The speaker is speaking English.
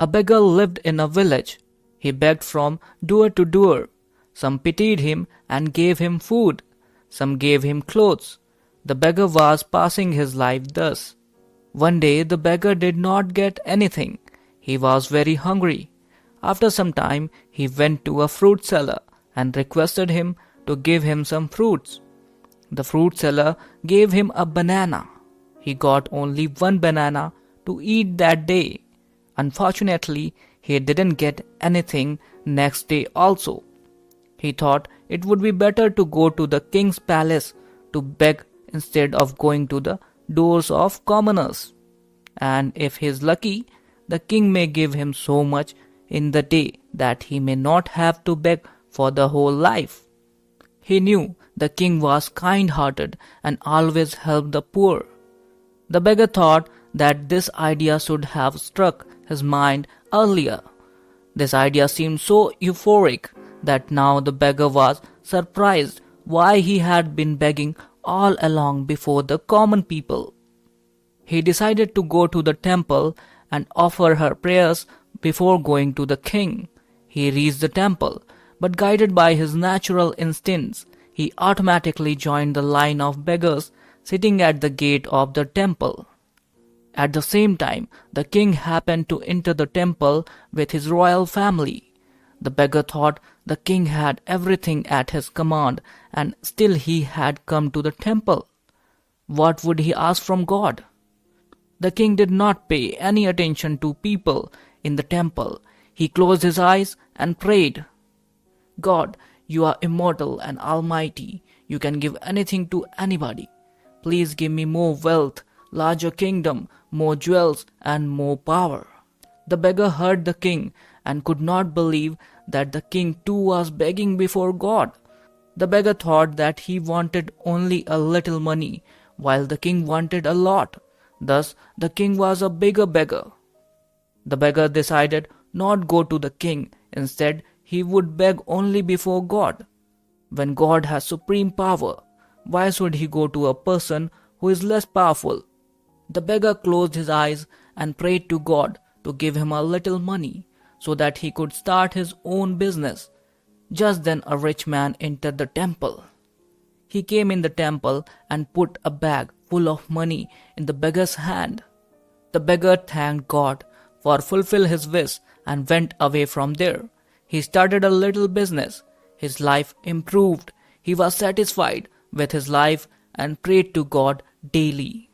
A beggar lived in a village. He begged from door to door. Some pitied him and gave him food. Some gave him clothes. The beggar was passing his life thus. One day the beggar did not get anything. He was very hungry. After some time he went to a fruit seller and requested him to give him some fruits. The fruit seller gave him a banana. He got only one banana to eat that day. Unfortunately, he didn't get anything next day also. He thought it would be better to go to the king's palace to beg instead of going to the doors of commoners. And if he is lucky, the king may give him so much in the day that he may not have to beg for the whole life. He knew the king was kind-hearted and always helped the poor. The beggar thought that this idea should have struck his mind earlier. This idea seemed so euphoric that now the beggar was surprised why he had been begging all along before the common people. He decided to go to the temple and offer her prayers before going to the king. He reached the temple, but guided by his natural instincts, he automatically joined the line of beggars sitting at the gate of the temple. At the same time, the king happened to enter the temple with his royal family. The beggar thought the king had everything at his command, and still he had come to the temple. What would he ask from God? The king did not pay any attention to people in the temple. He closed his eyes and prayed. God, you are immortal and almighty. You can give anything to anybody. Please give me more wealth, larger kingdom, more jewels, and more power. The beggar heard the king and could not believe that the king too was begging before God. The beggar thought that he wanted only a little money, while the king wanted a lot. Thus, the king was a bigger beggar. The beggar decided not go to the king. Instead, he would beg only before God. When God has supreme power, why should he go to a person who is less powerful? The beggar closed his eyes and prayed to God to give him a little money so that he could start his own business. Just then a rich man entered the temple. He came in the temple and put a bag full of money in the beggar's hand. The beggar thanked God for fulfill his wish and went away from there. He started a little business. His life improved. He was satisfied with his life and prayed to God daily.